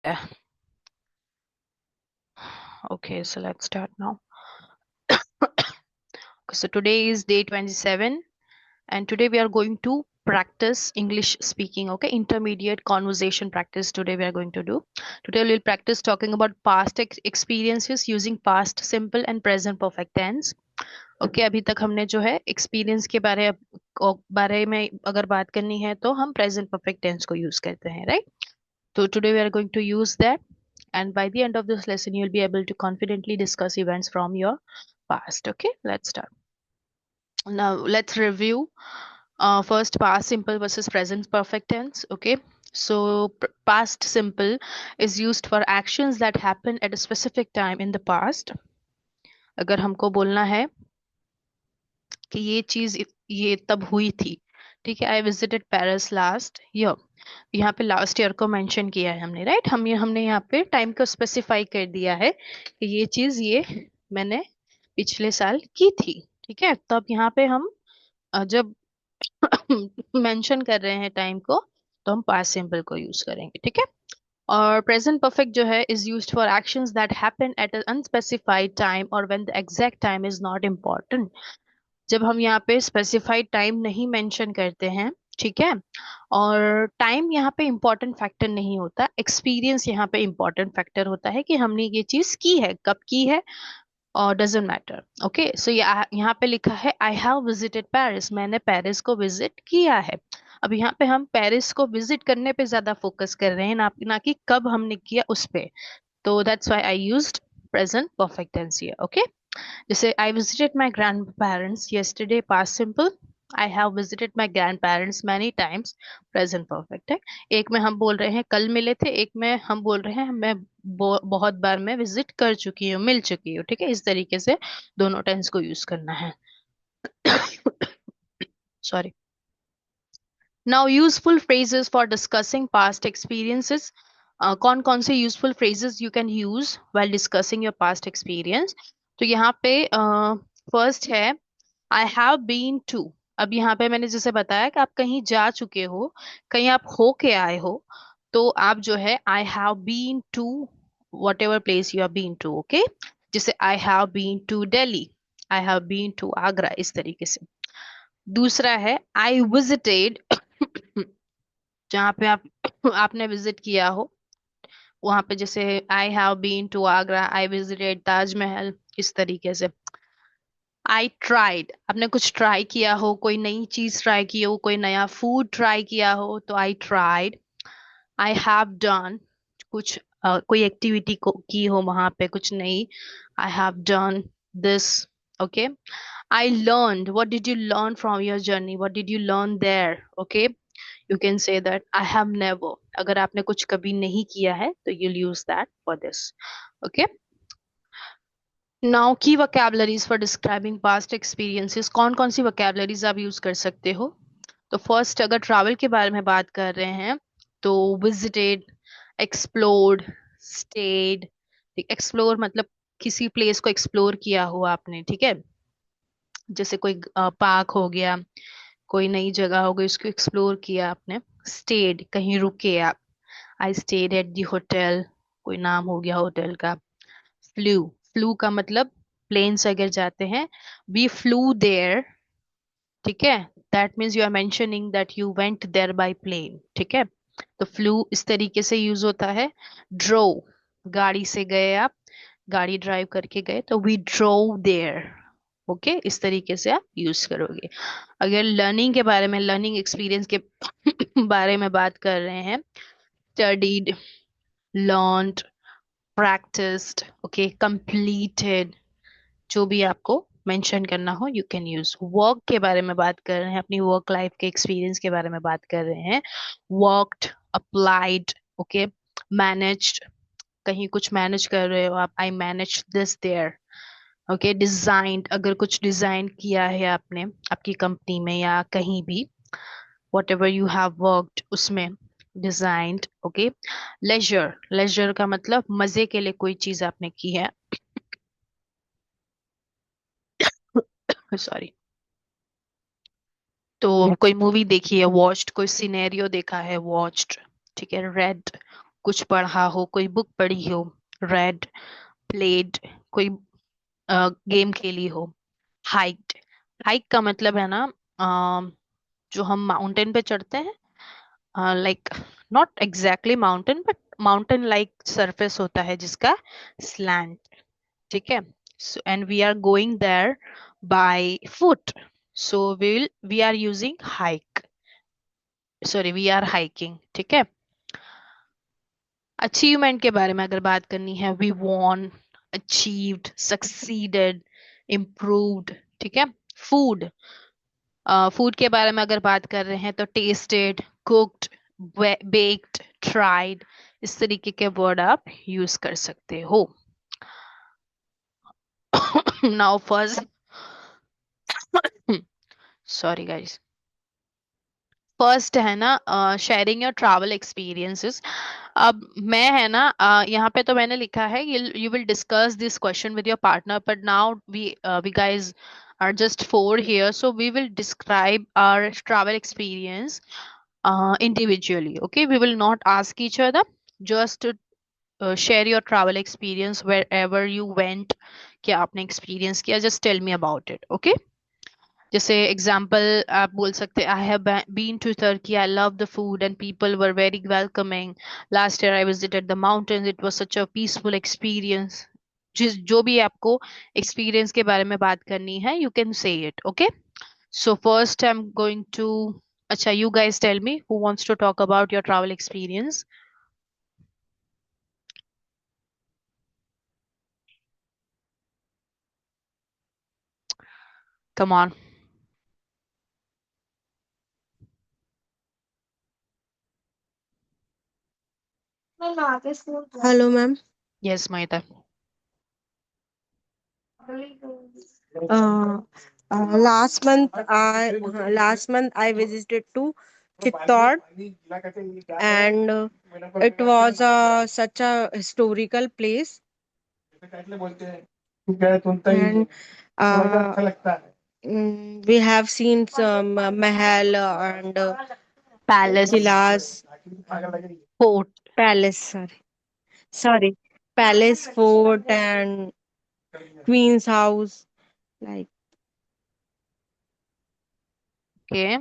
Yeah. Okay, so let's start now. So today is day 27, and today we are going to practice English speaking. Okay, intermediate conversation practice. Today we are going to do. Today we'll practice talking about past experiences using past simple and present perfect tense. Okay, अभी तक हमने जो है experience के बारे में अगर बात करनी है तो हम प्रेजेंट परफेक्ट टेंस को यूज करते हैं, right? So today we are going to use that, and by the end of this lesson, you'll be able to confidently discuss events from your past. Okay, let's start. Now let's review. First, past simple versus present perfect tense. Okay, so past simple is used for actions that happen at a specific time in the past. अगर हमको बोलना है कि ये चीज ये तब हुई थी, ठीक है? I visited Paris last year. यहाँ पे लास्ट ईयर को मेंशन किया है हमने, राइट? हमने यहाँ पे टाइम को स्पेसिफाई कर दिया है कि ये चीज ये मैंने पिछले साल की थी, ठीक है? तो अब यहाँ पे हम जब मेंशन कर रहे हैं टाइम को, तो हम पास्ट सिंपल को यूज करेंगे, ठीक है? और प्रेजेंट परफेक्ट जो है is used for actions that happen at an unspecified time और when the exact time is not important. जब हम यहाँ पे स्पेसिफाइड टाइम नहीं मेंशन करते हैं, ठीक है? और टाइम यहाँ पे इम्पोर्टेंट फैक्टर नहीं होता, एक्सपीरियंस यहाँ पे इम्पोर्टेंट फैक्टर होता है कि हमने ये चीज की है, कब की है, और डजेंट मैटर। ओके, सो यहाँ पे लिखा है आई हैव विजिटेड पेरिस, मैंने पेरिस को विजिट किया है। अब यहाँ पे हम पेरिस को विजिट करने पे ज्यादा फोकस कर रहे हैं, ना कि कब हमने किया उस पे। तो that's why I used present perfect tense here. Okay, जैसे I visited my grandparents yesterday, past simple. I have visited my grandparents many times, present perfect है। एक में हम बोल रहे हैं कल मिले थे, एक में हम बोल रहे हैं मैं बहुत बार मैं विजिट कर चुकी हूँ, मिल चुकी हूँ, ठीक है? इस तरीके से दोनों टेंस को यूज करना है। Sorry. Now useful phrases for discussing past experiences. कौन कौन से useful phrases you can use while discussing your past experience? तो यहाँ पे फर्स्ट है आई हैव बीन टू। अब यहाँ पे मैंने जैसे बताया कि आप कहीं जा चुके हो, कहीं आप हो के आए हो, तो आप जो है I have been to whatever place you have been to. Okay, जैसे I have been to Delhi, I have been to Agra, इस तरीके से। दूसरा है आई विजिटेड, जहाँ पे आप आपने विजिट किया हो वहां पे, जैसे I have been to Agra, I visited Taj Mahal, इस तरीके से। आई ट्राइड, आपने कुछ ट्राई किया हो, कोई नई चीज ट्राई की हो, कोई नया फूड ट्राई किया हो, तो I tried. I have done, कुछ कोई एक्टिविटी को की हो वहां पे कुछ नई, I have done this. Okay, I learned, what did you learn from your journey, what did you learn there? Okay, you can say that I have never, अगर आपने कुछ कभी नहीं किया है तो you'll use that for this. Okay, now key vocabularies for describing past experiences. कौन कौन सी वोकैबुलरीज आप यूज कर सकते हो? तो फर्स्ट, अगर ट्रैवल के बारे में बात कर रहे हैं तो विजिटेड, एक्सप्लोर्ड, स्टेड। एक्सप्लोर मतलब किसी प्लेस को एक्सप्लोर किया हो आपने, ठीक है? जैसे कोई पार्क हो गया, कोई नई जगह हो गई, उसको एक्सप्लोर किया आपने। स्टेड, कहीं रुके आप, I stayed at the hotel, कोई नाम हो गया होटल का। फ्लू, फ्लू का मतलब प्लेन से अगर जाते हैं, वी फ्लू देयर, ठीक है? That means you are mentioning that you went there by plane, ठीक है? तो फ्लू इस तरीके से यूज होता है। ड्रो, गाड़ी से गए आप, गाड़ी ड्राइव करके गए, तो वी ड्रोव देयर। ओके, इस तरीके से आप यूज करोगे। अगर लर्निंग के बारे में, लर्निंग एक्सपीरियंस के बारे में बात कर रहे हैं, studied, learned, practised, okay, completed, जो भी आपको मेंशन करना हो यू कैन यूज। वर्क के बारे में बात कर रहे हैं, अपनी वर्क लाइफ के एक्सपीरियंस के बारे में बात कर रहे हैं, वर्कड, अप्लाइड, ओके, मैनेज्ड, कहीं कुछ मैनेज कर रहे हो आप, I manage this there. Okay, designed, अगर कुछ डिजाइन किया है आपने आपकी कंपनी में या कहीं भी, what ever you have worked उसमें डिजाइंड। ओके, लेजर, लेजर का मतलब मजे के लिए कोई चीज आपने की है। सॉरी। तो कोई मूवी देखी है, वॉच्ड, कोई सिनेरियो देखा है, वॉच्ड, ठीक है? रेड, कुछ पढ़ा हो, कोई बुक पढ़ी हो, रेड, प्लेड, कोई गेम खेली हो। हाइक्ड, हाइक का मतलब है ना, अ, जो हम माउंटेन पे चढ़ते हैं, like not exactly mountain but mountain like surface होता है जिसका स्लैंट, ठीक है। So and we are going there by foot, so we are using hike, sorry we are hiking, ठीक है। अचीवमेंट के बारे में अगर बात करनी है, we won, achieved, succeeded, improved, ठीक है। फूड, फूड के बारे में अगर बात कर रहे हैं तो टेस्टेड, कुक्ड, बेक्ड, ट्राइड, इस तरीके के वर्ड आप यूज कर सकते हो। Now first, sorry guys, first है ना शेयरिंग योर ट्रैवल एक्सपीरियंसेस। अब मैं है ना यहाँ पे तो मैंने लिखा है you will discuss this question with your partner, but now we guys are just four here, so we will describe our travel experience individually. Okay, we will not ask each other, just to share your travel experience wherever you went, क्या आपने experience किया, just tell me about it. Okay, जैसे example आप बोल सकते, I have been to Turkey, I love the food and people were very welcoming, last year I visited the mountains, it was such a peaceful experience. जिस जो भी आपको experience के बारे में बात करनी है, you can say it. Okay, so first I am going to, अच्छा you guys tell me who wants to talk about your travel experience. Come on. Hello, ma'am. Yes Mahita. Uh, last month I visited to Chittor, and it was such a historical place, and we have seen some mahal and palace, kilas, fort. palace. Sorry, palace, fort, and queen's house. Like, okay,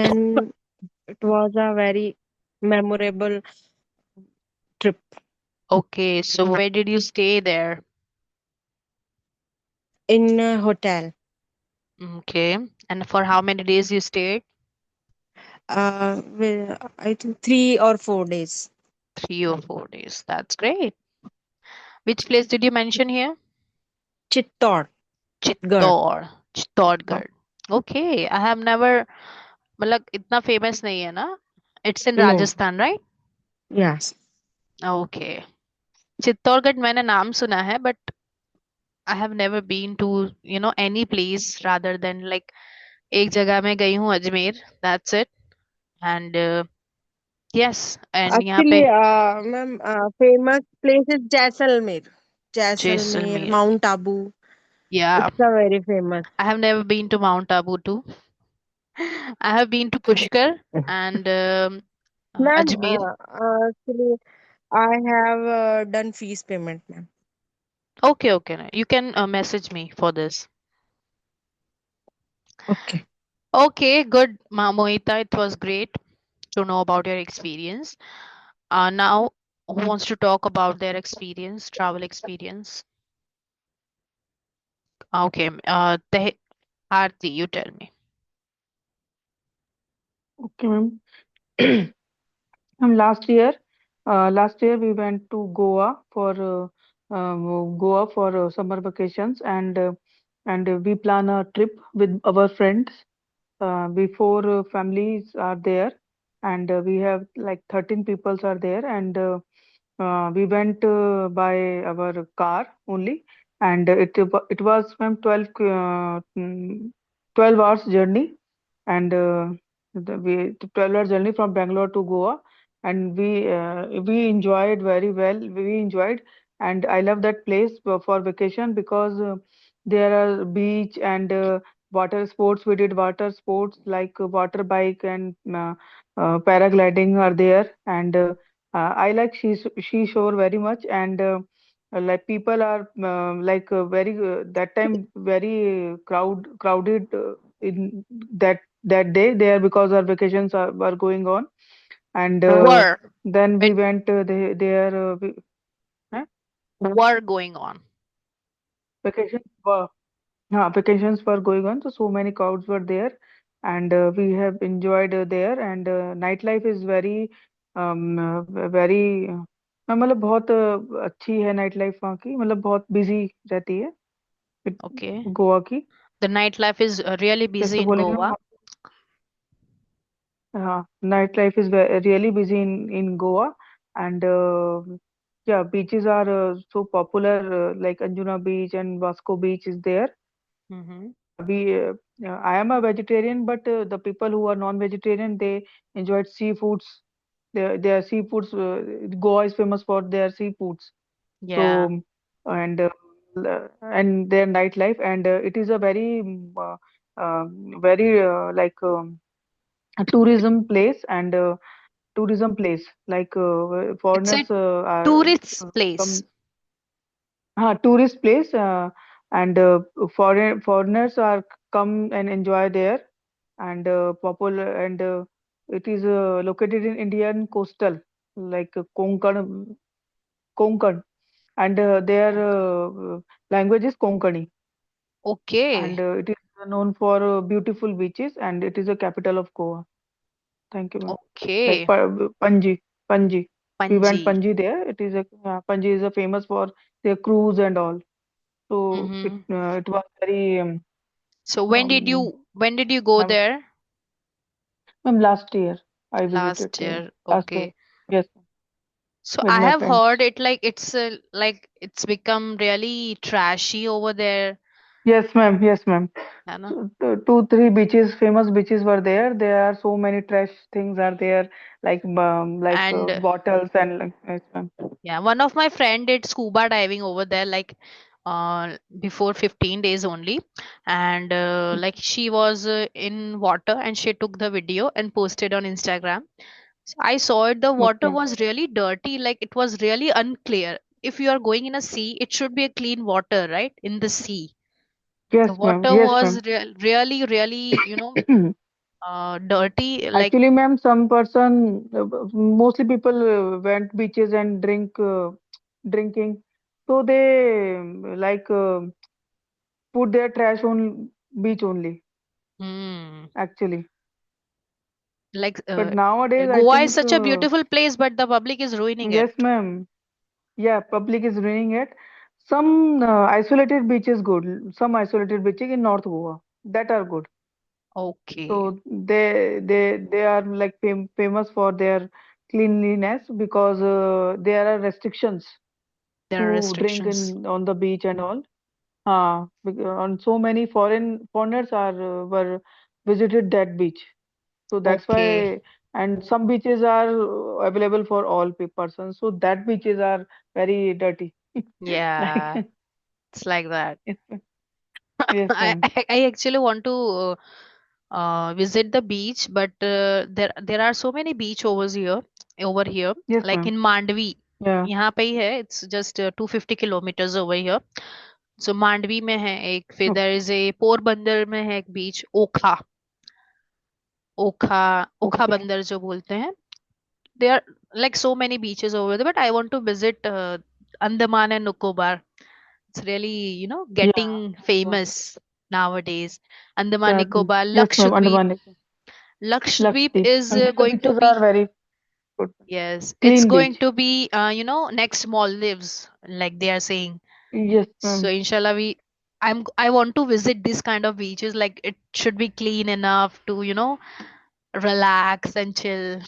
and it was a very memorable trip okay, so where did you stay there? in a hotel. Okay, and for how many days you stayed? I think 3 or 4 days. 3 or 4 days. That's great. Which place did you mention here? Chittor, Chitgad. Chittor, Chittorgarh. Okay, I have never, मतलब इतना famous नहीं है ना? It's in No, Rajasthan, right? yes. Okay. Chittorgarh मैंने नाम सुना है, but I have never been to, any place rather than like एक जगह मैं गई हूँ Ajmer, that's it. And yes, and यहाँ पे Actually, ma'am, famous place is Jaisalmer. Jaisalmer, Jaisalmer. Mount Abu. Yeah, It's a very famous. I have never been to Mount Abu too. I have been to Pushkar and Ma'am, Ajmer. actually, I have done fees payment, ma'am. Okay, okay. No, you can message me for this. Okay. Okay, good, Moita. It was great to know about your experience. Now, who wants to talk about their experience, travel experience? Okay, Aarti, you tell me. Okay, ma'am. Last year we went to Goa for summer vacations, and we plan a trip with our friends. We four families are there, and we have like 13 peoples are there, and we went by our car only, and it was from 12 hours journey, and the 12-hour journey from Bangalore to Goa, and we enjoyed very well. We enjoyed, and I love that place for vacation because there are beach, and water sports. We did water sports like water bike and paragliding are there. And I like she shore very much. And like people are like very that time very crowded in that day there because our vacations were going on. And Were then we when went there. Huh? were going on. Vacations were vacations were going on, so many crowds were there, and we have enjoyed there. And nightlife is very very मतलब बहुत अच्छी है night life वहाँ की, मतलब बहुत busy रहती है Okay. गोवा की। The nightlife is really busy कैसे in बोलेंगे मैम Goa. आप? हाँ, night life is really busy in Goa. And yeah, beaches are so popular, like Anjuna Beach and Vasco Beach is there. Mm-hmm. We I am a vegetarian, but the people who are non-vegetarian, they enjoyed seafoods. Their seafoods. Goa is famous for their seafoods. Yeah. So and and their nightlife, and it is a very very like a tourism place, and tourism place like It's a foreigners are tourist place. come. Tourist place, and foreigners are come and enjoy there, and popular. And it is located in Indian coastal, like Konkan, and their language is Konkani, and Okay. it is known for beautiful beaches, and it is the capital of Goa. Thank you, ma'am. Like Okay. Panji. We went Panji. Panji there. It is a Panji is a famous for their cruise and all. So Mm-hmm. it was very So um, when did you go mem- there? ma'am, last year I visited Last there. year. Last year, Okay. yes, So with I my have friends. heard it like it's become really trashy over there, Yes, ma'am. Yes, ma'am. है ना? So two, three beaches, famous beaches were there. There are so many trash things are there, like And bottles and like, yes, ma'am. yeah, one of my friend did scuba diving over there like before 15 days only, and like she was in water and she took the video and posted on Instagram. So I saw it, the water Okay. was really dirty, like it was really unclear. If you are going in a sea, it should be a clean water, right? In the sea, the Yes, ma'am. water Yes, was ma'am. really, dirty, like. Actually, ma'am, some person, mostly people went beaches and drinking. So they like put their trash on beach only, Hmm. actually. Like But nowadays, I Goa is think, such a beautiful place, but the public is ruining it. yes, ma'am. Yeah, public is ruining it. Some isolated beaches good. Some isolated beaches in North Goa that are good. Okay, So they are like famous for their cleanliness because there are restrictions there are to drink restrictions. in on the beach and all. On so many foreigners are were visited that beach. So that's Okay, why, and some beaches are available for all persons. So that beaches are very dirty. Like yeah, it's like that. yes, yes, ma'am. I actually want to visit the beach, but there are so many beach over here, Yes, like ma'am. in Mandvi. Yeah. यहाँ पे ही है, it's just 250 kilometers over here. So Mandvi में है एक, फिर Okay. there is a Porbandar में है एक बीच, ओखा ओखा ओखा Okay. बंदर जो बोलते हैं. There are like so many beaches over there, but I want to visit Andaman and Nicobar. It's really, Yeah. getting famous nowadays. Andaman Yeah. Nicobar, Yes, ma'am. Lakshadweep. Andaman. Lakshadweep Lakshadweep. is And their going to beaches are be, very good. yes, it's Clean going beach. to be, next Maldives, like they are saying. Yes, So ma'am. inshallah, I want to visit this kind of beaches. Like it should be clean enough to, relax and chill.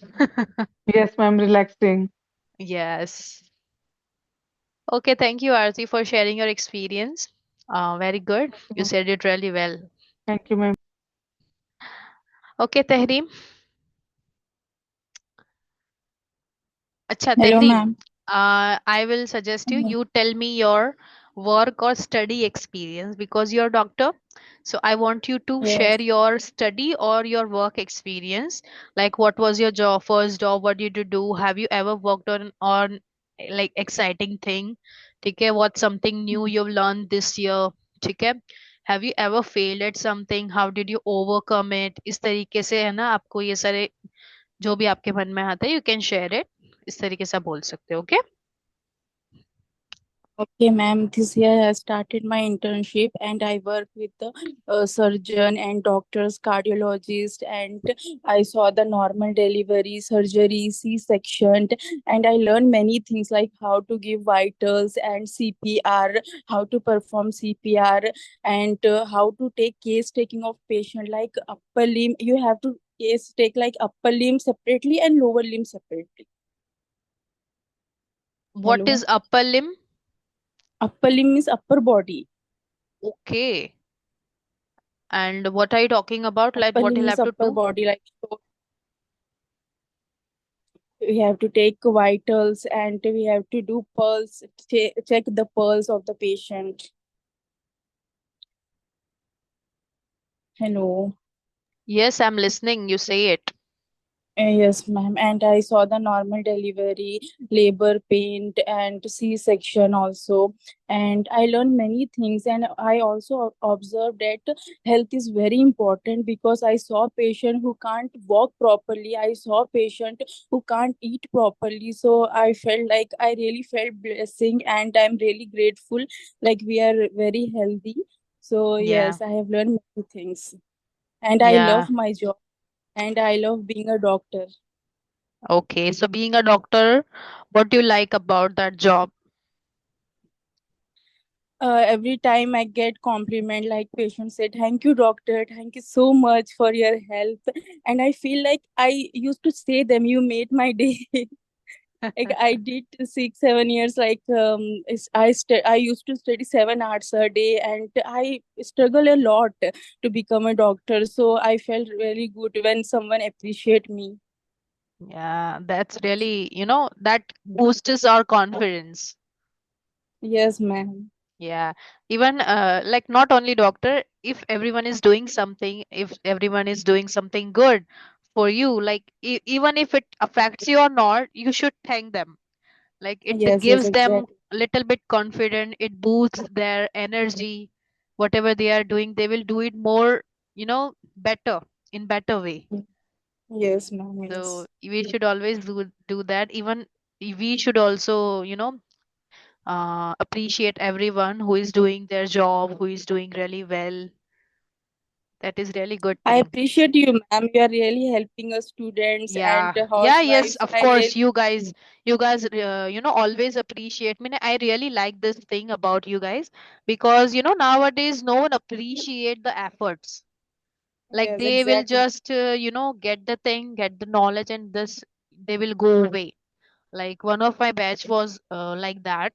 Yes, ma'am. Relaxing. Yes. Okay, thank you, Arti, for sharing your experience. Very good. Thank you, You ma'am. said it really well. Thank you, ma'am. Okay, Tehreem. Acha, Hello, Tehreem. ma'am. I will suggest you. You tell me your work or study experience because you're a doctor. So I want you to share Yes. your study or your work experience. Like what was your job, first job, what did you do? Have you ever worked on like exciting thing? ठीक है, what's something new you've learned this year? ठीक है, have you ever failed at something? How did you overcome it? इस तरीके से है ना, आपको ये सारे जो भी आपके मन में आता है you can share it. इस तरीके से आप बोल सकते हो, okay? Okay, ma'am. This year I started my internship and I work with the surgeon and doctors, cardiologist, and I saw the normal delivery, surgery, C-section, and I learned many things like how to give vitals and CPR, how to perform CPR, and how to take case taking of patient like upper limb. You have to case take like upper limb separately and lower limb separately. What Hello. is upper limb? Upper limb is upper body. Okay. And what are you talking about? Like Upper what limb you'll is have to upper do? body, like so we have to take vitals and we have to do pulse, check the pulse of the patient. Hello. Yes, I'm listening. You say it. Yes, ma'am. And I saw the normal delivery, labor pain, and C-section also. And I learned many things. And I also observed that health is very important because I saw patient who can't walk properly. I saw patient who can't eat properly. So I felt like I really felt blessing, and I'm really grateful. Like we are very healthy. So Yeah. yes, I have learned many things. And I Yeah. love my job. And I love being a doctor. Okay. So being a doctor, what do you like about that job? Every time I get compliment, like patient say, "Thank you, doctor. Thank you so much for your help," and I feel like I used to say them, "You made my day." Like I did 6 7 years. Like I used to study 7 hours a day, and I struggle a lot to become a doctor. So I felt really good when someone appreciate me. Yeah, that's really, that boosts our confidence. Yes, ma'am. Yeah. Even like not only doctor, if everyone is doing something, if everyone is doing something good for you, like even if it affects you or not, you should thank them. Like it Yes, yes, gives them exactly. a little bit confident, it boosts their energy. Whatever they are doing, they will do it more, better, in better way. Yes, ma'am. So Yes. we should always do that. Even we should also, appreciate everyone who is doing their job, who is doing really well. That is really good I thing. appreciate you, ma'am. You are really helping us students and Yeah, yeah, yes, housewives. of I course. really, You guys, always appreciate me. I really like this thing about you guys because nowadays no one appreciate the efforts. Like yes, they will exactly. just, get the thing, get the knowledge, and this they will go away. Like one of my batch was like that.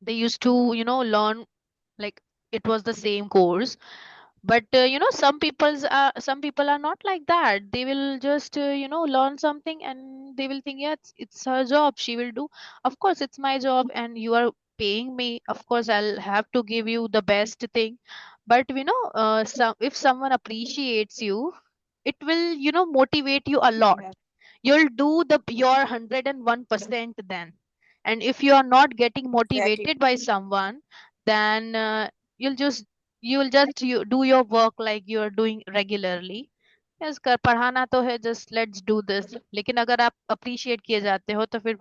They used to, learn, like it was the same course, but some people are not like that. They will just learn something and they will think, yeah, it's her job, she will do. Of course it's my job and you are paying me, of course I'll have to give you the best thing. But if someone appreciates you, it will motivate you a lot. Yes, You'll do your 101% then. And if you are not getting exactly. motivated by someone, then you'll just you do your work like you are doing regularly. Yes कर पढ़ाना तो है, just let's do this. लेकिन अगर आप appreciate किए जाते हो तो फिर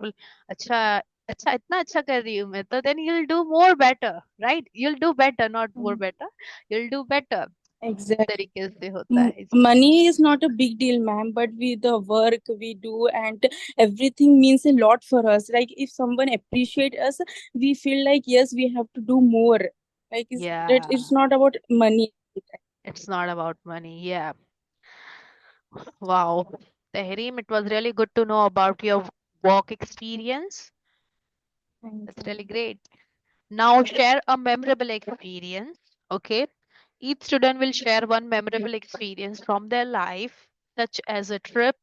अच्छा, अच्छा इतना अच्छा कर रही हूँ मैं, तो then you'll do more better, right? You'll do better, not more Mm, better, you'll do better। इस exactly. तरीके से होता है जी। Money is not a big deal, ma'am, but with the work we do and everything means a lot for us. Like if someone appreciate us, we feel like yes, we have to do more. Like Yeah, it's not about money. it's not about money, yeah। Wow, Tehreem, it was really good to know about your work experience. Thank That's you. really great. Now share a memorable experience. Okay. Each student will share one memorable experience from their life, such as a trip.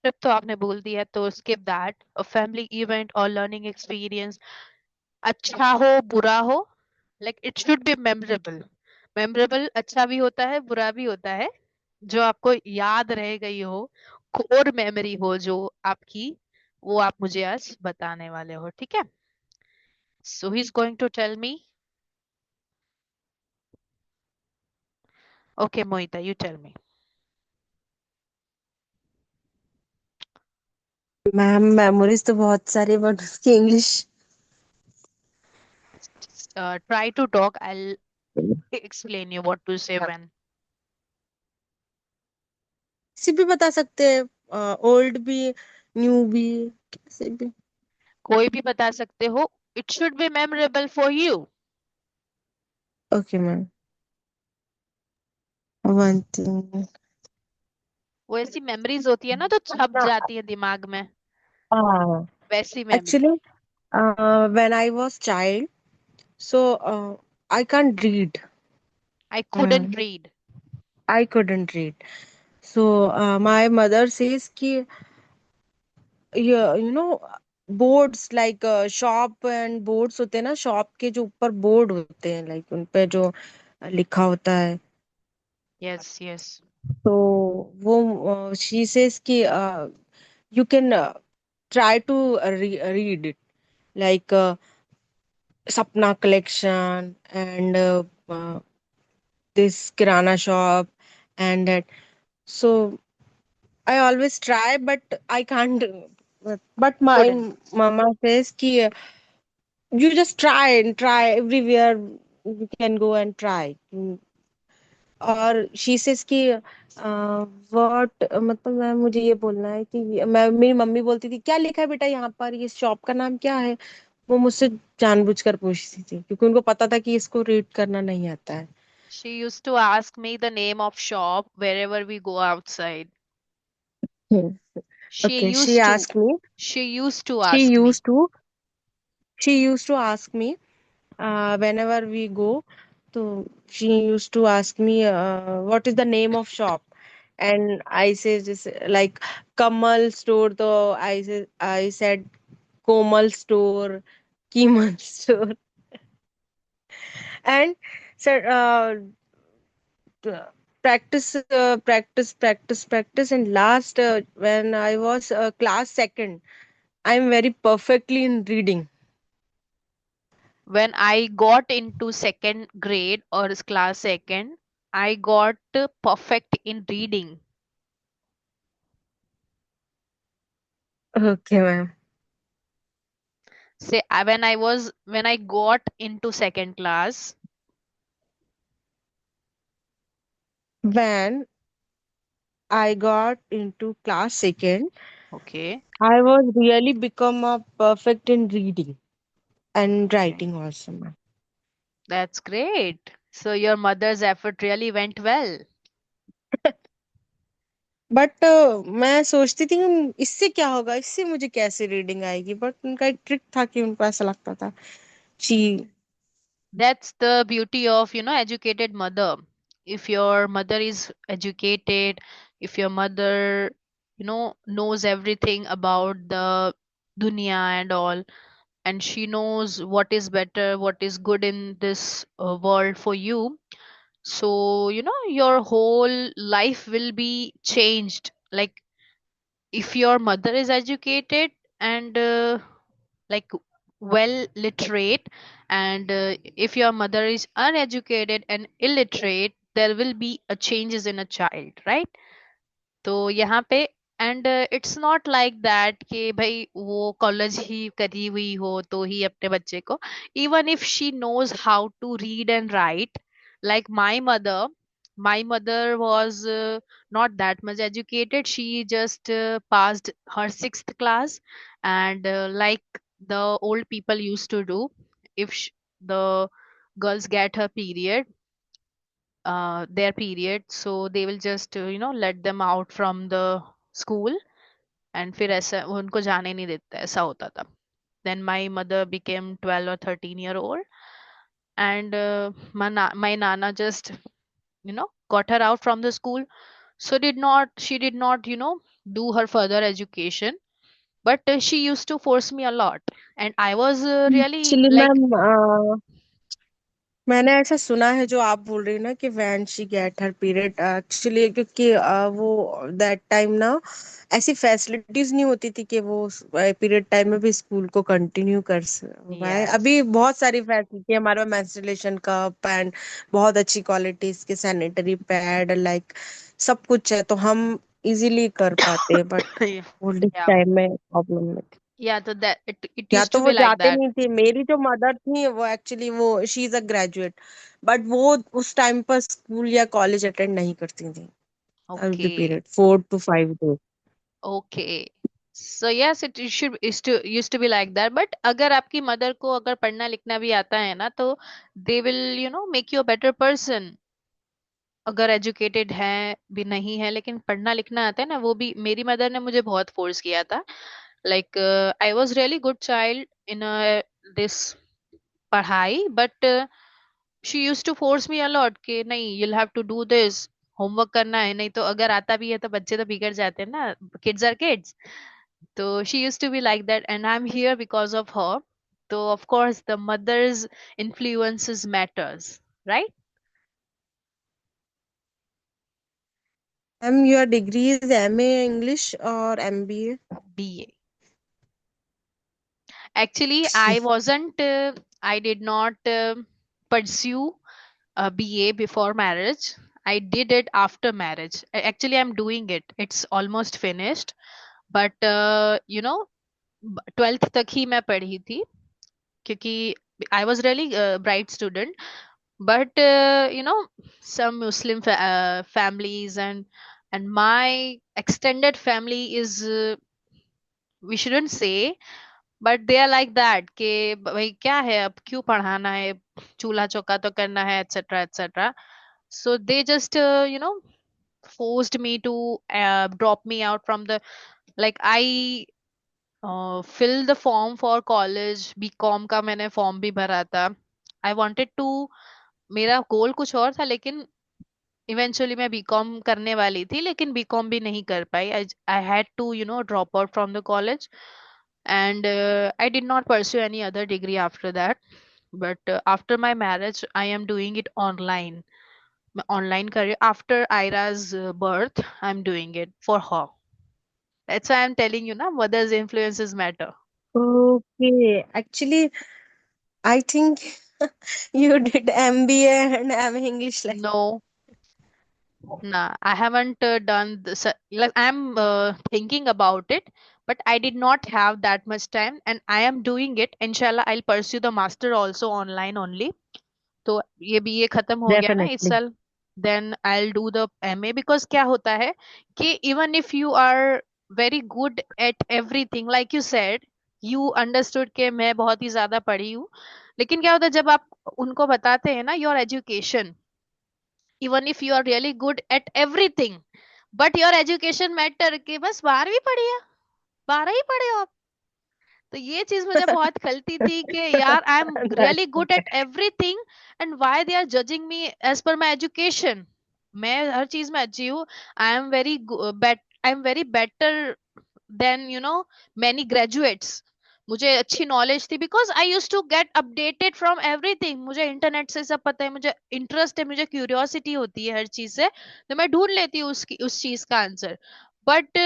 Trip तो आपने बोल दिया तो skip that, a family event or learning experience, अच्छा हो बुरा हो, like it should be memorable. Memorable अच्छा भी होता है बुरा भी होता है, जो आपको याद रह गई हो, कोर मेमोरी हो जो आपकी, वो आप मुझे आज बताने वाले हो, ठीक है? So he is going to tell me. Okay Mohita, you tell me. Ma'am memories तो बहुत सारी, बट उसकी English try to talk, I explain you what to say when। किसी भी बता सकते हैं, ओल्ड भी, न्यू भी, कैसे भी। कोई भी बता सकते हो, it should be memorable for you. Okay ma'am, one thing. वो ऐसी मेमोरीज होती है ना जो छप जाती है दिमाग में, हाँ, वैसी memory. Actually when I was child, so I can't read. I uh, couldn't read। I couldn't read. So my mother says कि you know, boards like shop and boards होते हैं ना, शॉप के जो ऊपर बोर्ड होते हैं, लाइक उन पे जो लिखा होता है, यस यस। तो वो she says कि you can try to read it, like Sapna collection and this kirana shop and that. So I always try, but I can't. But my couldn't। mama says कि you just try and try everywhere you can go and try. और she says कि what, मतलब मैं, मुझे ये बोलना है कि मैं, मेरी मम्मी बोलती थी क्या लिखा है बेटा यहाँ पर, ये शॉप का नाम क्या है। वो मुझसे जानबूझकर पूछती थी क्योंकि उनको पता था कि इसको रीड करना नहीं आता है। She used to ask me the name of shop wherever we go outside। Hmm. She Okay, she used to, asked me. she used to She ask me। used to. She used to ask me whenever we go. So she used to ask me what is the name of shop, and I say just like Kamal store. So I said Komal store, Kimal store, and said practice, and last when I was class second, I'm very perfectly in reading. When I got into second grade or class second, I got perfect in reading। Okay, ma'am. Say when I got into second class, When I got into class second, okay, I was really become a perfect in reading and okay, writing also, ma'am. that's great. So your mother's effort really went well। But मैं सोचती थी कि इससे क्या होगा, इससे मुझे कैसे रीडिंग आएगी, बट उनका एक ट्रिक था कि उनको ऐसा लगता था जी। That's the beauty of, educated mother। If your mother is educated, if your mother, knows everything about the dunya and all, and she knows what is better, what is good in this world for you, so, your whole life will be changed. Like, if your mother is educated and like well literate, and if your mother is uneducated and illiterate, there will be a changes in a child, right? तो यहाँ पे, and it's not like that कि भाई वो college ही करी हुई हो तो ही अपने बच्चे को, even if she knows how to read and write, like my mother was not that much educated, she just passed her sixth class, and like the old people used to do, if the girls get her period, their period, so they will just let them out from the school, and फिर ऐसा वो उनको जाने नहीं देता, ऐसा होता था। Then my mother became 12 or 13 year old, and my nana just got her out from the school, so did not she did not do her further education, but she used to force me a lot, and I was really actually like, ma'am मैंने ऐसा सुना है जो आप बोल रही हो ना कि when she get her period, actually क्योंकि वो दैट टाइम ना ऐसी फैसिलिटीज नहीं होती थी कि वो पीरियड टाइम में भी स्कूल को कंटिन्यू पाए। yes, अभी बहुत सारी फैसिलिटी हमारे पास, मेंस्ट्रुएशन कप एंड बहुत अच्छी क्वालिटीज के सैनिटरी पैड, लाइक सब कुछ है, तो हम इजीली कर पाते हैं, बट ओल्ड yeah, टाइम में प्रॉब्लम में थी। yeah, so that it या used तो to वो be like जाते that. नहीं थे, मेरी जो मदर थी वो एक्चुअली वो she is a graduate, but वो उस टाइम पर स्कूल या कॉलेज अटेंड नहीं करती थी। Okay. Period 4 to 5 days। Okay. So yes, it should used to be like that. But अगर आपकी मदर को अगर पढ़ना लिखना भी आता है ना, तो they will make you a better person. अगर एजुकेटेड है भी नहीं है लेकिन पढ़ना लिखना आता है ना, वो भी मेरी मदर ने मुझे बहुत फोर्स किया था। Like I was really good child in this पढ़ाई, but she used to force me a lot कि नहीं, you'll have to do this, homework करना है, नहीं तो अगर आता भी है तो बच्चे तो बिगड़ जाते हैं ना, किड्स आर किड्स। तो she used to be like that and I am here because of her. तो of course the mothers influences matters, right? Ma'am your degree is MA English और MBA? BA. Actually, I did not pursue a BA before marriage. I did it after marriage. Actually, I'm doing it. It's almost finished. But 12th तक ही मैं पढ़ी थी, क्योंकि I was really a bright student. But some Muslim families and my extended family is, we shouldn't say, but they are like that कि भाई क्या है, अब क्यों पढ़ाना है, चूल्हा चौका तो करना है, etcetera etcetera. So they just forced me to drop me out from the, like I fill the form for college, BCom का मैंने फॉर्म भी भरा था। आई wanted to, मेरा गोल कुछ और था, लेकिन इवेंचुअली मैं बीकॉम करने वाली थी, लेकिन बीकॉम भी नहीं कर पाई। I had to drop out from the college, and I did not pursue any other degree after that. But after my marriage I am doing it online. My online career after Ira's birth, I'm doing it for her. That's why I'm telling you, na, mother's influences matter. Okay, actually I think you did MBA and MA English like. No, nah, I haven't done this. Like I'm thinking about it, but I did not have that much time, and I am doing it. Inshallah, I'll pursue the master also online only. तो ये BA खत्म हो गया ना इस definitely. साल, then I will do the MA. Because क्या होता है कि even if you are very good at everything, like you said, you understood के मैं बहुत ही ज्यादा पढ़ी हूँ, लेकिन क्या होता है जब आप उनको बताते हैं ना your education, even if you are really good at everything, but your education matter, के बस 12वीं पढ़ी है, 12 ही पढ़े हो आप। तो ये चीज मुझे बहुत खलती थी कि यार I am really good at everything, and why they are judging me as पर माय एजुकेशन। मैं हर चीज में अच्छी हूँ, I am very I am very better than many graduates. मुझे अच्छी नॉलेज थी because I use to get updated from everything. मुझे इंटरनेट से सब पता है, मुझे इंटरेस्ट है, मुझे क्यूरियोसिटी होती है हर चीज से, तो मैं ढूंढ लेती हूँ उसकी उस चीज का answer. But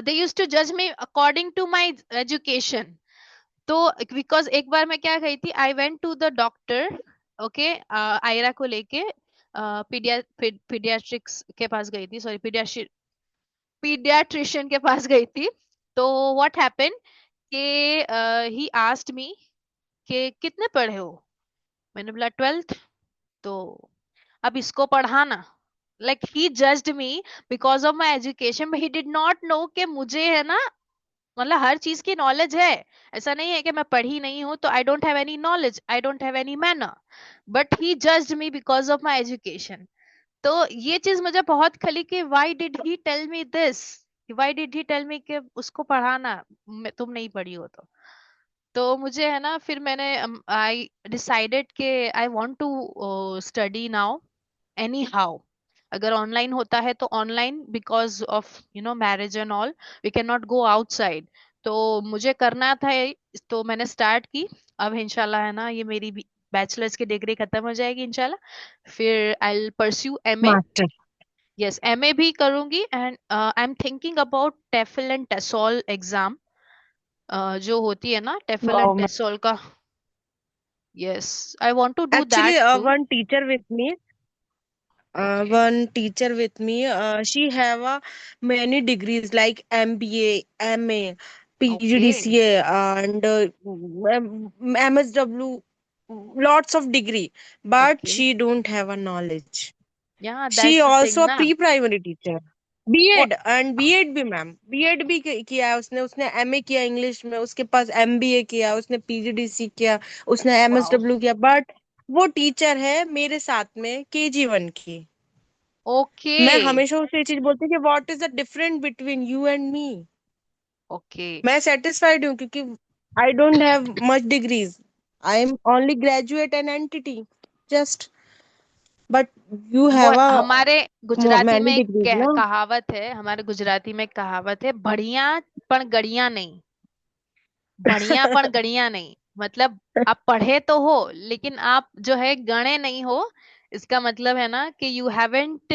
they used to judge me according to my education. तो बिकॉज एक बार मैं क्या गई थी, I went to the doctor, okay, Aira को लेके पीडियाट्रिक्स के पास गई थी, सॉरी पीडियाट्रिशियन के पास गई थी। तो व्हाट हैपेंड कि ही आस्क्ड मी कि कितने पढ़े हो, मैंने बोला 12th। तो अब इसको पढ़ाना, like he judged me because of my education, but he did not know कि मुझे है ना, मतलब हर चीज की नॉलेज है। ऐसा नहीं है कि मैं पढ़ी नहीं हूं तो I don't have any knowledge, I don't have any manner, but he judged me because of my education. तो ये चीज मुझे बहुत खली कि why did he tell me this, why did he tell me कि उसको पढ़ाना, तुम नहीं पढ़ी हो तो मुझे है ना, फिर मैंने आई डिसाइडेड कि I want to study now anyhow. अगर ऑनलाइन होता है तो online, because of marriage and all we can not go outside. तो मुझे करना था तो मैंने स्टार्ट की। अब इंशाल्लाह है ना, ये मेरी बैचलर्स की डिग्री खत्म हो जाएगी इंशाल्लाह, फिर I will pursue MA. Master. Yes, MA भी करूंगी, and I am thinking about TOEFL and TESOL exam, जो होती है ना टेफल एंड Wow, ma'am. टेसोल का। Yes, I want to do that Actually, too. one teacher with me, she have many degrees like MBA, MA, okay, PGDCA, and MSW, lots of degree, but okay, she don't have a knowledge. या She that's the also thing a ना। pre-primary teacher. What? BEd and BEd भी ma'am, BEd भी किया है उसने। उसने MA किया English में, उसके पास एमबीए किया, उसने पीजीडीसी किया, उसने वाओ। एमएसडब्ल्यू किया, बट वो टीचर है मेरे साथ में केजी 1 की। ओके, मैं हमेशा उसे ये चीज बोलती हूँ कि what is the difference between you and me. Okay. मैं सेटिस्फाइड हूँ क्योंकि आई don't have much degrees, I am only graduate and entity just, but you वो हैव अ हमारे गुजराती मैनी में एक डिग्रीज ना। कहावत है, हमारे गुजराती में एक कहावत है, बढ़िया पण गड़िया नहीं। बढ़िया पण गणिया नहीं, मतलब आप पढ़े तो हो लेकिन आप जो है गणे नहीं हो। इसका मतलब है ना कि you haven't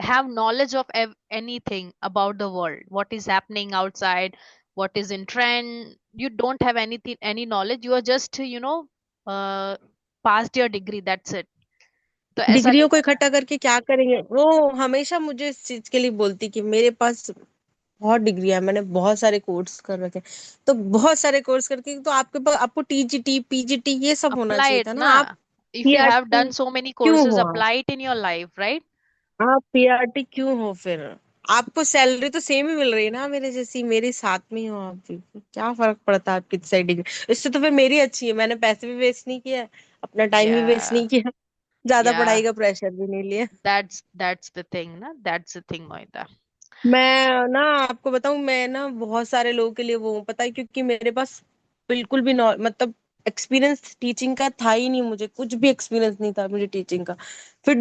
have knowledge of anything about the world, what is happening outside, what is in trend. You don't have anything, any knowledge, you are just passed your degree, that's it. तो ऐसा नहीं डिग्रियों को करना। इकट्ठा करके क्या करेंगे? वो हमेशा मुझे इस चीज के लिए बोलती कि मेरे पास बहुत डिग्री है, मैंने बहुत सारे कोर्स कर रखे हैं। तो बहुत सारे कोर्स करके तो आपके पास, आपको टीजीटी पीजीटी ये सब होना अप्लाई चाहिए इट था ना, ना। आप if you have PRT done so many क्यों कोर्सेज, हो? Apply it in your life, right. आप पीआरटी क्यों हो फिर? आपको सैलरी तो सेम ही मिल रही है ना मेरे जैसी, मेरे साथ में ही हो आप भी। क्या फर्क पड़ता है आपकी साइड डिग्री? इससे तो फिर मेरी अच्छी है, मैंने पैसे भी वेस्ट नहीं किया, अपना टाइम भी वेस्ट या नहीं किया, ज्यादा या पढ़ाई का प्रेशर भी नहीं लिया। that's the thing ना, that's the thing, मोहिता। मैं ना आपको बताऊं, मैं ना बहुत सारे लोगों के लिए वो हूँ, पता है, क्योंकि मेरे पास बिल्कुल भी मतलब एक्सपीरियंस टीचिंग का था ही नहीं, मुझे कुछ भी एक्सपीरियंस नहीं था मुझे टीचिंग का। फिर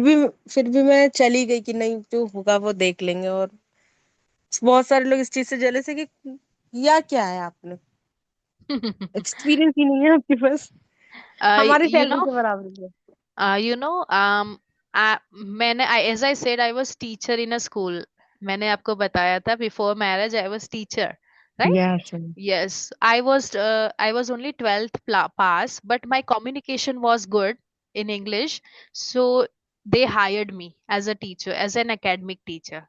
भी मैं चली गई कि नहीं, जो होगा वो देख लेंगे। और बहुत सारे लोग इस चीज से जेलस है कि किया क्या है आपने, एक्सपीरियंस ही नहीं है आपके पास, हमारी यू सैलरी नो के बराबर है। यू नो मैंने, as I said, I was teacher in a school. मैंने आपको बताया था before marriage I was teacher, right. Yes. Yes, I was only 12th pass, but my communication was good in English, so they hired me as a teacher, as an academic teacher.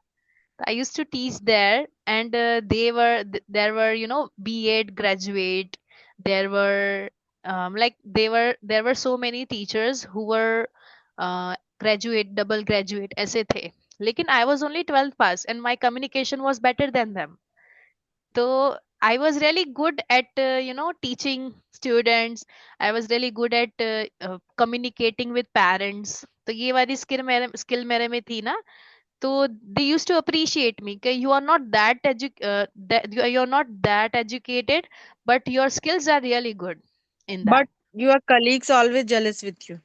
I used to teach there, and there were B.Ed graduate. There were there were so many teachers who were graduate, double graduate ऐसे थे। लेकिन I was only 12th pass and my communication was better than them. So I was really good at teaching students. I was really good at communicating with parents. तो ये वाली skill मेरे में थी ना। तो they used to appreciate me कि you are not you're not that educated, but your skills are really good in that. But your colleagues always jealous with you.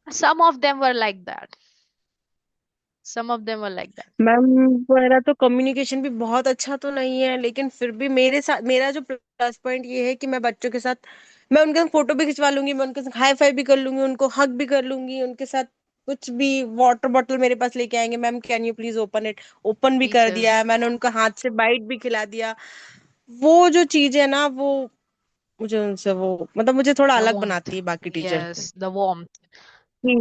Some of them were like that. Some of them were like that. Ma'am, मेरा तो communication भी बहुत अच्छा तो नहीं है, लेकिन फिर भी मेरे साथ मेरा जो प्लस पॉइंट ये है कि मैं बच्चों के साथ, मैं उनके साथ फोटो भी खिंचवा लूंगी, मैं उनके साथ हाई फाई भी कर लूंगी, उनको हग भी कर लूंगी, उनके साथ कुछ भी, वाटर बॉटल मेरे पास लेके आएंगे, ma'am can you please open it, open भी Me कर too. दिया है मैंने, उनका हाथ से बाइट भी खिला दिया। वो जो चीज है ना, वो मुझे उनसे वो मतलब मुझे थोड़ा The अलग warmth. बनाती है बाकी टीचर से। Yes, the warmth. कि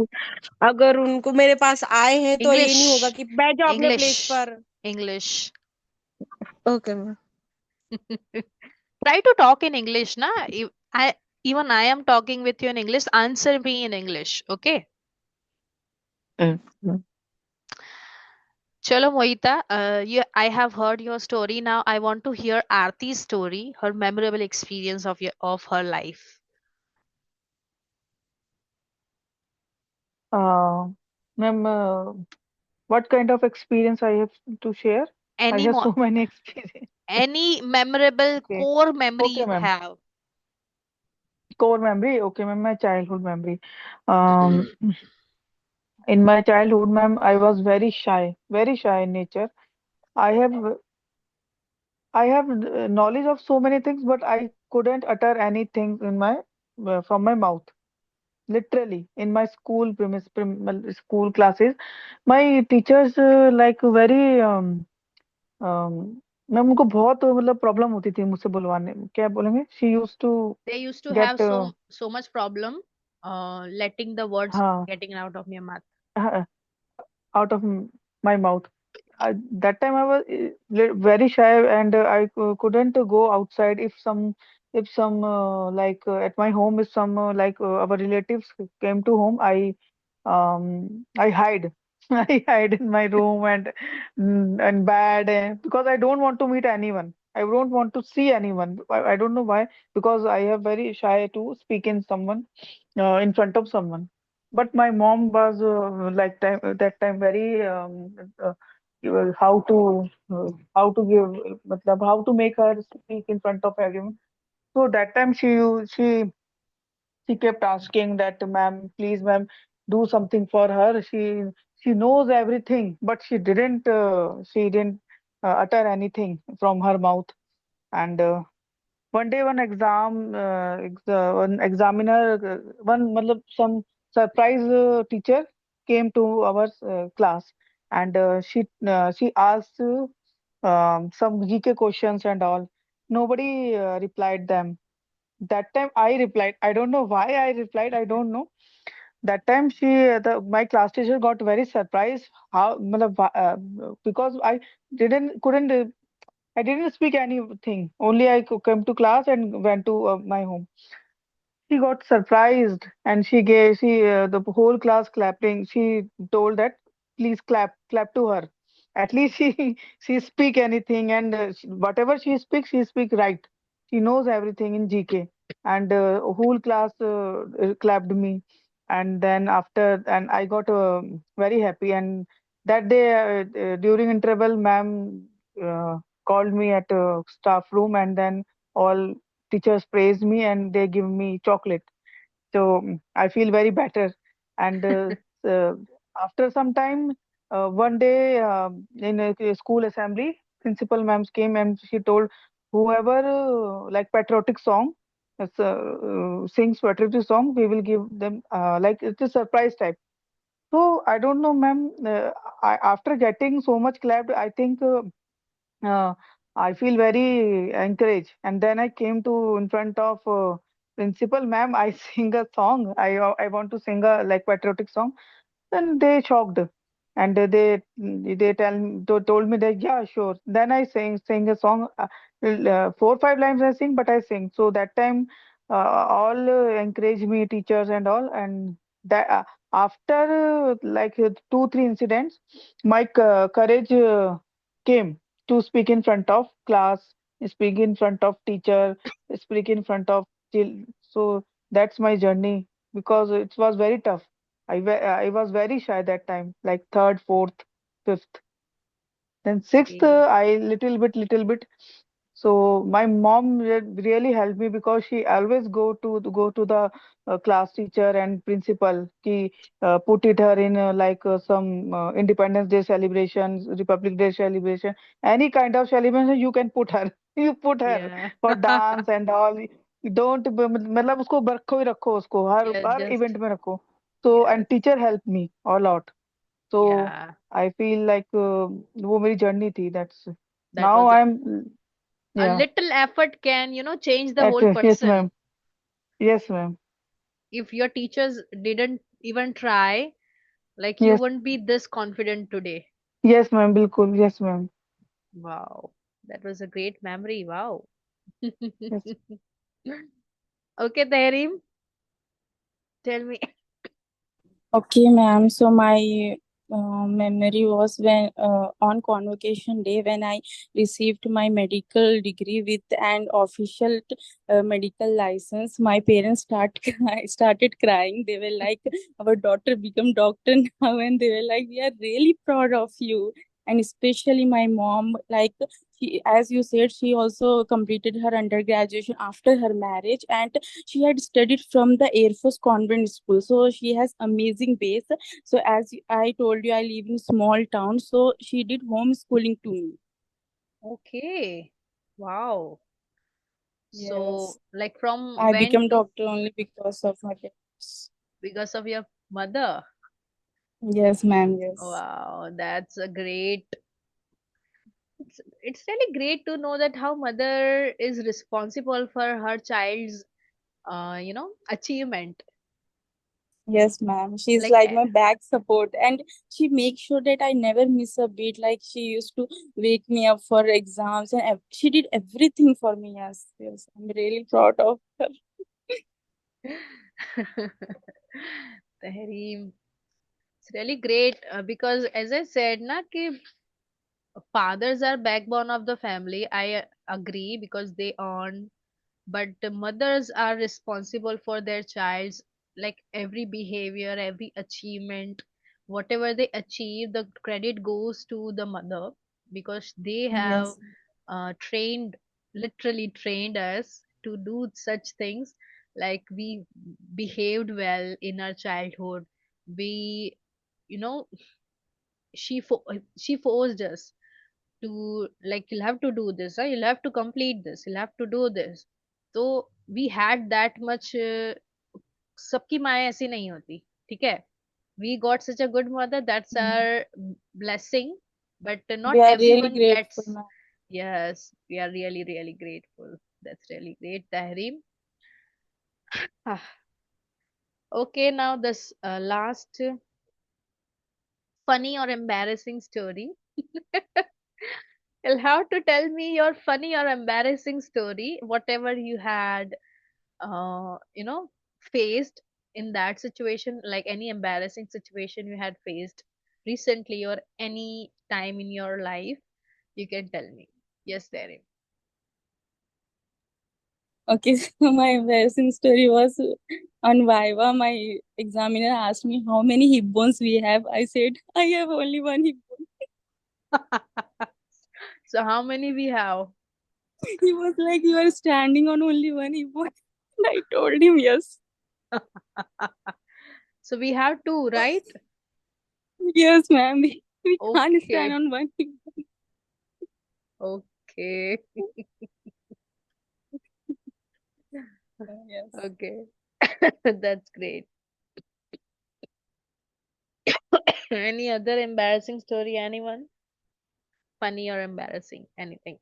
अगर उनको मेरे पास आए हैं तो ये नहीं होगा English. कि बैठ जाओ अपने प्लेस English. पर। English. Okay ma'am. Try to talk in English, na? Even I am talking with you in English. Answer me in English, okay? Chalo, Mohita. I have heard your story. Now I want to hear Aarti's story, her memorable experience of her life. Uh, Ma'am, what kind of experience I have to share? I Any have more, so many experience. any memorable Okay, core memory okay, you ma'am. have? Core memory. Okay, ma'am. My childhood memory. Um, In my childhood, ma'am, I was very shy in nature. I have I have knowledge of so many things, but I couldn't utter anything in my from my mouth. Literally, in my school school classes, my teachers like very ma'am उनको बहुत मतलब problem होती थी मुझसे बुलवाने में क्या बोलेंगे she use to They used to have get so much problem letting the words हाँ getting out of your mouth. out of my mouth. That time I was very shy and couldn't go outside if some like at my home if some like our relatives came to home I hide I hide in my room and bed because I don't want to meet anyone. I don't want to see anyone. I don't know why because I am very shy to speak in someone in front of someone. But my mom was like that time very how to give how to make her speak in front of everyone. So that time she kept asking that ma'am, please ma'am, do something for her. She knows everything, but she didn't utter anything from her mouth. And one day one examiner one matlab, some surprise teacher came to our class and she asked some GK questions and all. Nobody replied them. That time I replied. I don't know why I replied. I don't know. That time my class teacher got very surprised how matlab, because I didn't speak anything. Only came to class and went to my home. She got surprised and she the whole class clapping. She told that please clap to her. At least she speak anything and whatever she speak right. She knows everything in GK and whole class clapped me. And then after and I got very happy and that day during interval ma'am uh, called me at staff room and then all teachers praise me and they give me chocolate. So I feel very better. And uh, after some time, one day in a school assembly, principal ma'am came and she told whoever like patriotic song, sings patriotic song, we will give them like it's a surprise type. So I don't know, ma'am. After getting so much clapped, I think. Uh, I feel very encouraged. And then I came to in front of principal, ma'am. I sing a song. I want to sing a like patriotic song. Then they shocked, and told me that yeah sure. Then I sing a song. 4 5 lines I sing, but I sing. So that time, all encourage me, teachers and all. And that after 2 3 incidents, my courage came to speak in front of class, speak in front of teacher, speak in front of so that's my journey because it was very tough. I was very shy that time, like third, fourth, fifth. Then sixth, Okay. I little bit. So my mom really helped me because she always go to the class teacher and principal. Ki put it her in some Independence Day celebrations, Republic Day celebration, any kind of celebration you can put her. You put her Yeah. for dance and all. Don't मतलब उसको रखो ही रखो उसको Yeah, हर just event में रखो. So yes. and teacher helped me a lot. So Yeah. I feel like वो मेरी journey थी. That's That now was I'm a yeah. little effort can, change the whole Yes, person. ma'am. Yes, ma'am. If your teachers didn't even try, like you Yes, wouldn't be this confident today. yes, ma'am. बिल्कुल. Yes, ma'am. Wow. That was a great memory. Wow. Yes. Okay, Tahrim, tell me. Okay, ma'am. So my memory was when on convocation day when I received my medical degree with an official medical license. My parents started crying. They were like, "Our daughter become doctor now," and they were like, "We are really proud of you." and especially my mom. Like she, as you said, she also completed her undergraduation after her marriage, and she had studied from the Air Force Convent School. So she has amazing base. So as I told you, I live in small town. So she did homeschooling to me. Okay. Wow. So, Yes, like from I when became to, doctor only because of my parents. because of your mother? Yes, ma'am. Yes. Wow, that's a great, it's really great to know that how mother is responsible for her child's, achievement. Yes, ma'am. She's Like, like my back support, and she makes sure that I never miss a beat. Like she used to wake me up for exams, and she did everything for me. Yes, yes. I'm really proud of her. Tahreem, it's really great because as I said, na, ki fathers are backbone of the family. I agree because they earn, but the mothers are responsible for their child's, like, every behavior, every achievement, whatever they achieve, the credit goes to the mother because they have Yes, trained, literally trained us to do such things. Like, we behaved well in our childhood. We, you know she forced us to, like, you'll have to do this, you'll have to complete this, you'll have to do this. So we had that much, सबकी माएं ऐसी नहीं होती, ठीक है. We got such a good mother, that's mm. our blessing, but We not are really everyone grateful, gets. ma'am. Yes, we are really really grateful. That's really great, Tahreem. Ah, okay, now this last funny or embarrassing story. You'll have to tell me your funny or embarrassing story, whatever you had, uh, you know, faced in that situation, like any embarrassing situation you had faced recently or any time in your life, you can tell me. Yes, Darren. Okay, so my embarrassing story was on Viva. My examiner asked me how many hip bones we have. I said I have only one hip bone. So, how many we have? He was like, "You are standing on only one hip bone." And I told him yes. So, we have two, right? Yes, ma'am. We can't stand Okay. on one hip. Okay. Yes. Okay. That's great. Any other embarrassing story, anyone? Funny or embarrassing? Anything?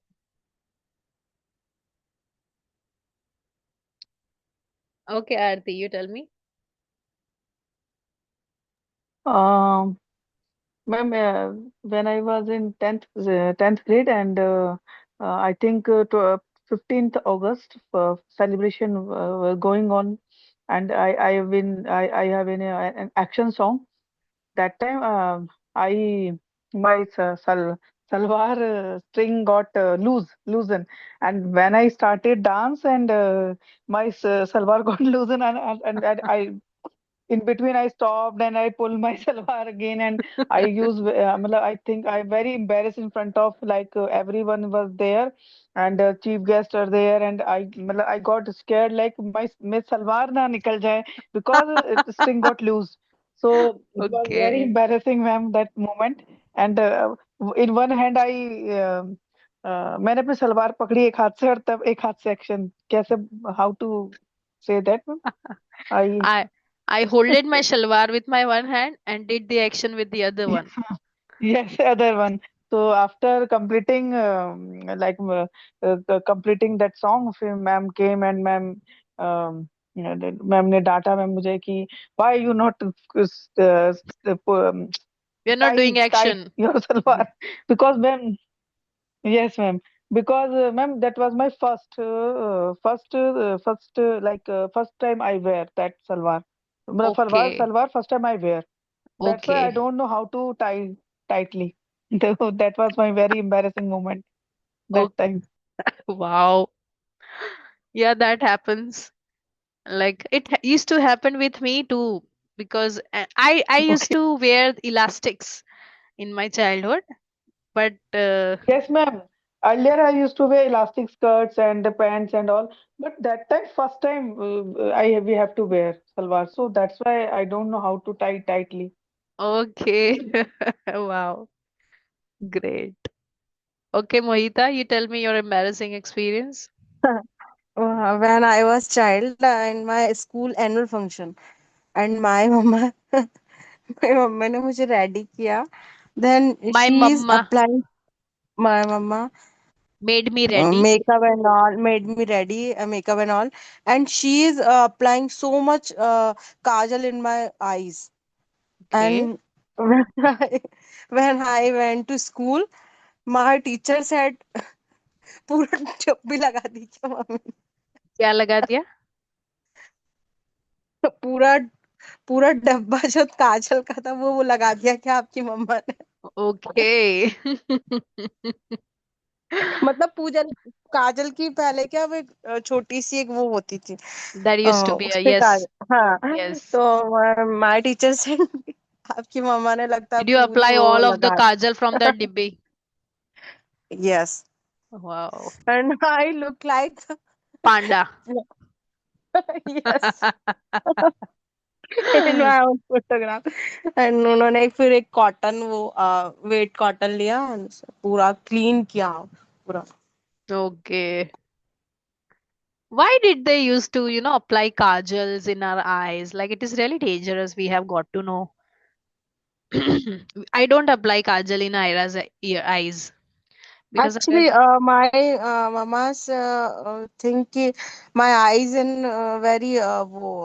Okay, Aarti, you tell me. Um, Ma'am, when I was in 10th grade, and I think 15th August celebration were going on, and I have been an action song. That time, I my salwar string got loosen, and when I started dance, and my salwar got loosen, and I in between I stopped and I pulled my salwar again, and I use matlab, I think I very embarrassed in front of, like, everyone was there, and chief guests are there, and I got scared, like my salwar na nikal jaye, because string got loose. So it was very Okay. embarrassing, ma'am, that moment. And in one hand I मैंने अपनी सलवार पकड़ी एक हाथ से, और तब एक हाथ से एक्शन कैसे, how to say that, ma'am? I I I holded my shalwar with my one hand and did the action with the other Yes, one. ma'am. Yes, other one. So after completing, completing that song, फिर ma'am came, and ma'am, ma'am ने डांटा ma'am मुझे कि why you not We are not doing tie action. your salwar, because ma'am, yes, ma'am, because ma'am, that was my first time I wear that salwar. मतलब salwar Okay. Salwar first time I wear. That's why I Okay. don't know how to tie tightly. That was my very embarrassing moment that Okay. time. Wow. Yeah, that happens. Like, it used to happen with me too, because I used Okay. to wear elastics in my childhood. but Yes, ma'am. Earlier, I used to wear elastic skirts and the pants and all, but that time, first time, we have to wear salwar, so that's why I don't know how to tie tightly. okay. Wow, great. Okay, Mohita, you tell me your embarrassing experience. When I was child in my school annual function, and my mama, my mama ने मुझे ready किया. Then My she is mama applying. My mama made me ready. makeup and all, made me ready, makeup and all, and she is applying so much kajal in my eyes. Okay. And when when I went to school, my teacher said, पूरा टोपी लगा दी क्या mummy क्या लगा दिया? ने? पूरा पूरा डब्बा जो काजल का था वो लगा दिया क्या आपकी मम्मा ने? Okay. मतलब पूजा काजल की पहले क्या वो एक छोटी सी एक वो होती थी, That used to be उस a पे yes. काजल. हाँ, Yes. तो माय टीचर से आपकी मम्मा ने लगता है Did you पूरी apply वो all of the लगा. kajal from that dibbi? Yes, Wow. and I look like Panda. yes in my own photograph. And उन्होंने फिर एक कॉटन वो वेट कॉटन लिया and पूरा क्लीन किया पूरा. Okay. Why did they used to, apply kajals in our eyes? Like it is really dangerous. We have got to know. I don't apply kajal in Ira's eyes because I Actually, my mama's think कि my eyes in very वो